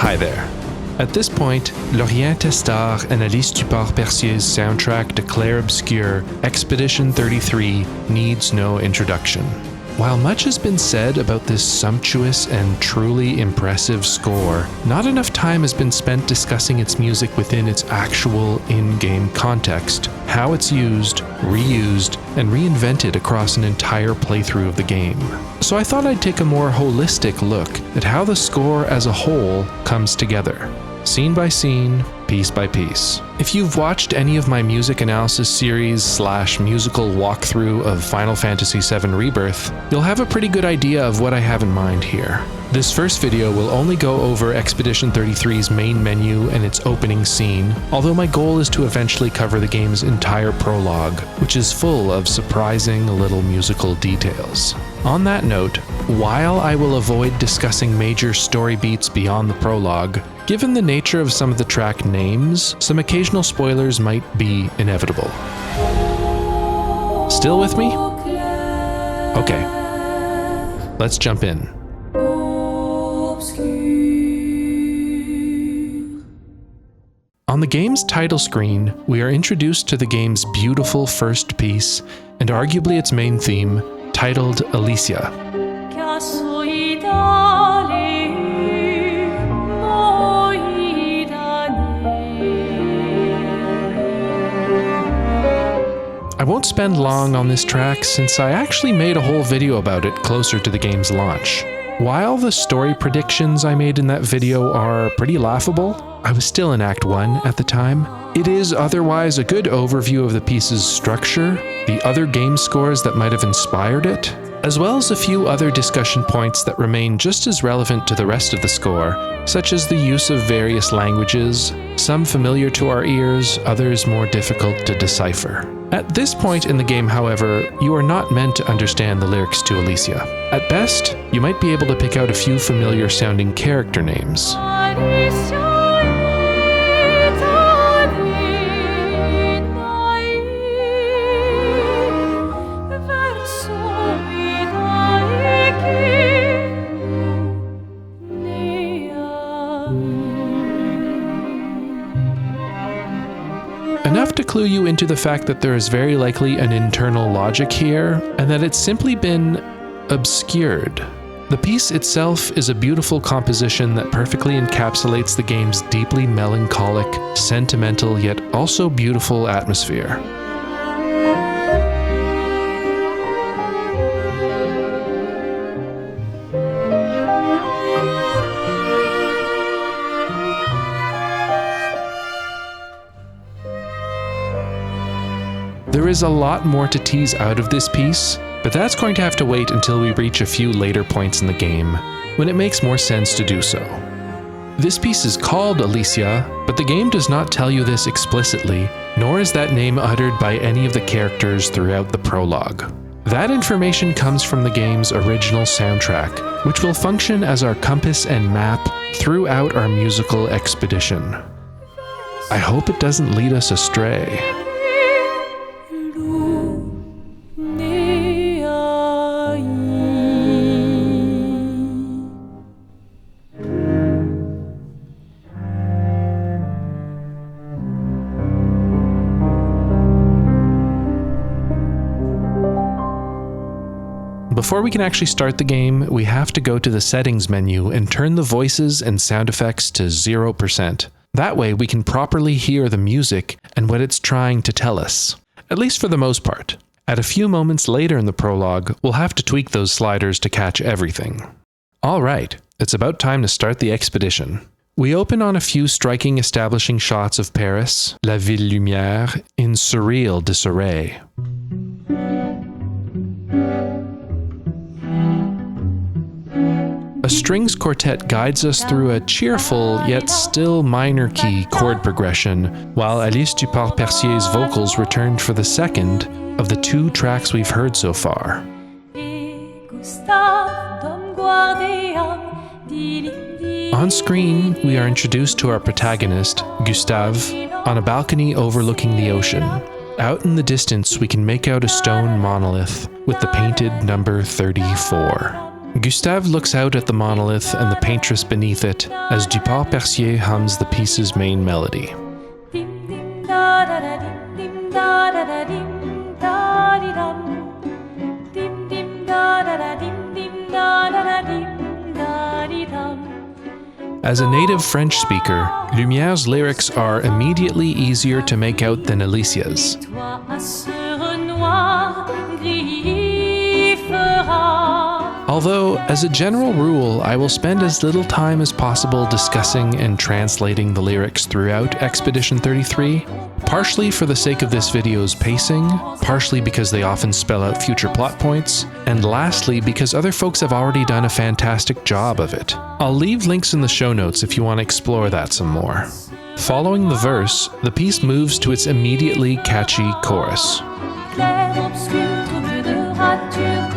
Hi there. At this point, Laurent Testard and Alice Duport-Percier's soundtrack to Clair Obscur, Expedition 33, needs no introduction. While much has been said about this sumptuous and truly impressive score, not enough time has been spent discussing its music within its actual in-game context, how it's used, reused, and reinvented across an entire playthrough of the game. So I thought I'd take a more holistic look at how the score as a whole comes together, scene by scene, piece by piece. If you've watched any of my music analysis series / musical walkthrough of Final Fantasy VII Rebirth, you'll have a pretty good idea of what I have in mind here. This first video will only go over Expedition 33's main menu and its opening scene, although my goal is to eventually cover the game's entire prologue, which is full of surprising little musical details. On that note, while I will avoid discussing major story beats beyond the prologue, given the nature of some of the track names, some occasional spoilers might be inevitable. Still with me? Okay, let's jump in. On the game's title screen, we are introduced to the game's beautiful first piece, and arguably its main theme, titled Alicia. I won't spend long on this track since I actually made a whole video about it closer to the game's launch. While the story predictions I made in that video are pretty laughable, I was still in Act 1 at the time. It is otherwise a good overview of the piece's structure, the other game scores that might have inspired it, as well as a few other discussion points that remain just as relevant to the rest of the score, such as the use of various languages, some familiar to our ears, others more difficult to decipher. At this point in the game, however, you are not meant to understand the lyrics to Alicia. At best, you might be able to pick out a few familiar sounding character names. Enough to clue you into the fact that there is very likely an internal logic here, and that it's simply been obscured. The piece itself is a beautiful composition that perfectly encapsulates the game's deeply melancholic, sentimental, yet also beautiful atmosphere. There is a lot more to tease out of this piece, but that's going to have to wait until we reach a few later points in the game, when it makes more sense to do so. This piece is called Alicia, but the game does not tell you this explicitly, nor is that name uttered by any of the characters throughout the prologue. That information comes from the game's original soundtrack, which will function as our compass and map throughout our musical expedition. I hope it doesn't lead us astray. Before we can actually start the game, we have to go to the settings menu and turn the voices and sound effects to 0%. That way we can properly hear the music and what it's trying to tell us, at least for the most part. At a few moments later in the prologue, we'll have to tweak those sliders to catch everything. Alright, it's about time to start the expedition. We open on a few striking establishing shots of Paris, La Ville Lumière, in surreal disarray. A strings quartet guides us through a cheerful yet still minor key chord progression, while Alice Duport-Percier's vocals returned for the second of the 2 tracks we've heard so far. On screen, we are introduced to our protagonist, Gustave, on a balcony overlooking the ocean. Out in the distance, we can make out a stone monolith with the painted number 34. Gustave looks out at the monolith and the paintress beneath it as Duport-Percier hums the piece's main melody. As a native French speaker, Lumière's lyrics are immediately easier to make out than Alicia's. Although, as a general rule, I will spend as little time as possible discussing and translating the lyrics throughout Expedition 33, partially for the sake of this video's pacing, partially because they often spell out future plot points, and lastly because other folks have already done a fantastic job of it. I'll leave links in the show notes if you want to explore that some more. Following the verse, the piece moves to its immediately catchy chorus. Clair obscur, trouble de rature,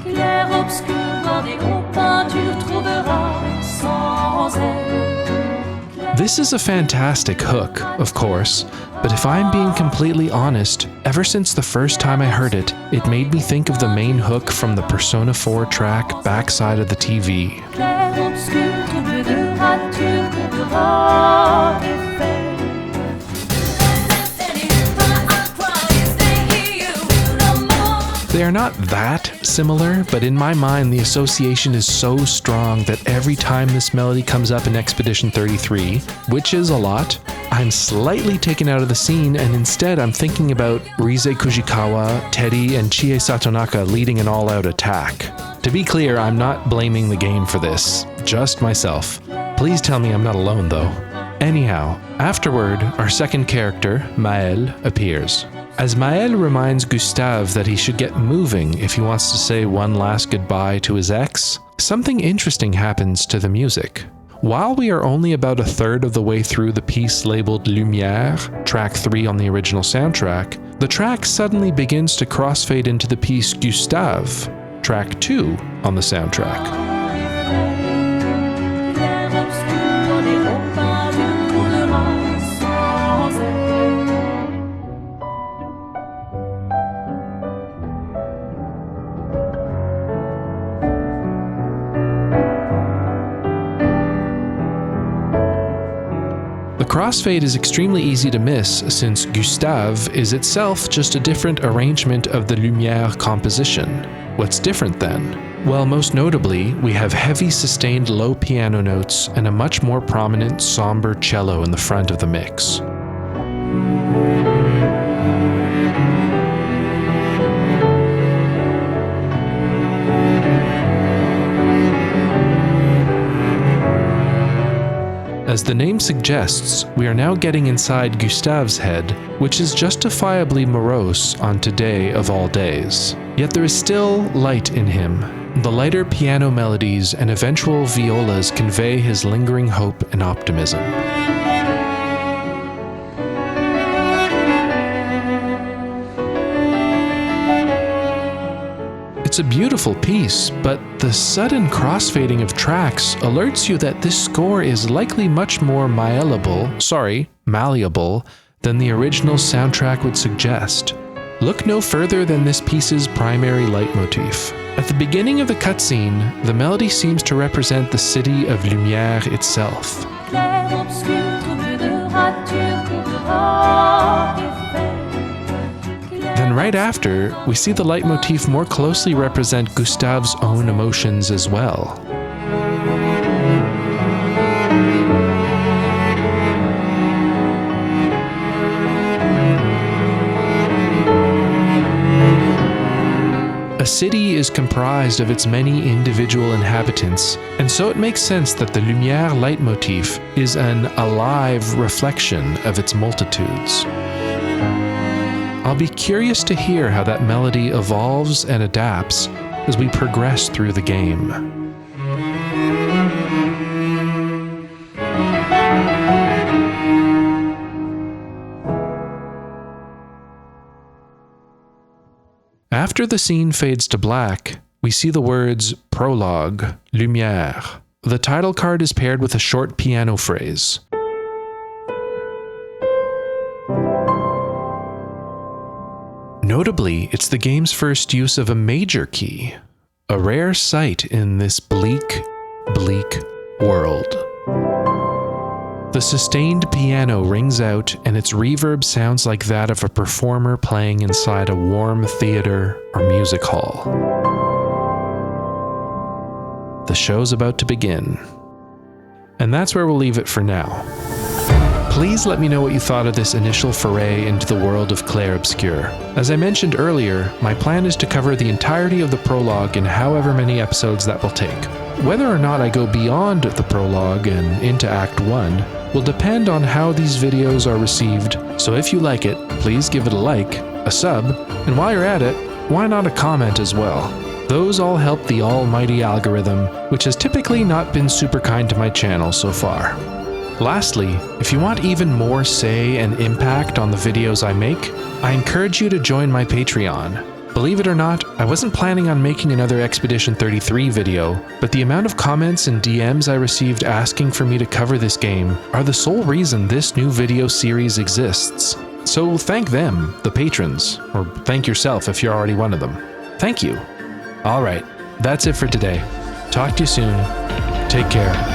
Clair obscur, dans des gros peintures, trouvera sans elle. This is a fantastic hook, of course, but if I'm being completely honest, ever since the first time I heard it, it made me think of the main hook from the Persona 4 track Backside of the TV. Clair obscur, trouble de rature, trouvera They are not that similar, but in my mind the association is so strong that every time this melody comes up in Expedition 33, which is a lot, I'm slightly taken out of the scene and instead I'm thinking about Rise Kujikawa, Teddy, and Chie Satonaka leading an all-out attack. To be clear, I'm not blaming the game for this, just myself. Please tell me I'm not alone though. Anyhow, afterward, our second character, Maël, appears. As Maël reminds Gustave that he should get moving if he wants to say one last goodbye to his ex, something interesting happens to the music. While we are only about a third of the way through the piece labeled Lumière, track 3 on the original soundtrack, the track suddenly begins to crossfade into the piece Gustave, track 2 on the soundtrack. The crossfade is extremely easy to miss since Gustave is itself just a different arrangement of the Lumière composition. What's different then? Well, most notably, we have heavy sustained low piano notes and a much more prominent somber cello in the front of the mix. As the name suggests, we are now getting inside Gustave's head, which is justifiably morose on today of all days. Yet there is still light in him. The lighter piano melodies and eventual violas convey his lingering hope and optimism. It's a beautiful piece, but the sudden crossfading of tracks alerts you that this score is likely much more malleable than the original soundtrack would suggest. Look no further than this piece's primary leitmotif. At the beginning of the cutscene, the melody seems to represent the city of Lumière itself. Clair obscur, trouble de rature, trouvera Then right after, we see the leitmotif more closely represent Gustave's own emotions as well. A city is comprised of its many individual inhabitants, and so it makes sense that the Lumière leitmotif is an alive reflection of its multitudes. I'll be curious to hear how that melody evolves and adapts as we progress through the game. After the scene fades to black, we see the words Prologue, Lumière. The title card is paired with a short piano phrase. Notably, it's the game's first use of a major key, a rare sight in this bleak, bleak world. The sustained piano rings out, and its reverb sounds like that of a performer playing inside a warm theater or music hall. The show's about to begin. And that's where we'll leave it for now. Please let me know what you thought of this initial foray into the world of Clair Obscur. As I mentioned earlier, my plan is to cover the entirety of the prologue in however many episodes that will take. Whether or not I go beyond the prologue and into Act 1 will depend on how these videos are received, so if you like it, please give it a like, a sub, and while you're at it, why not a comment as well? Those all help the almighty algorithm, which has typically not been super kind to my channel so far. Lastly, if you want even more say and impact on the videos I make, I encourage you to join my Patreon. Believe it or not, I wasn't planning on making another Expedition 33 video, but the amount of comments and DMs I received asking for me to cover this game are the sole reason this new video series exists. So thank them, the patrons, or thank yourself if you're already one of them. Thank you. Alright, that's it for today. Talk to you soon. Take care.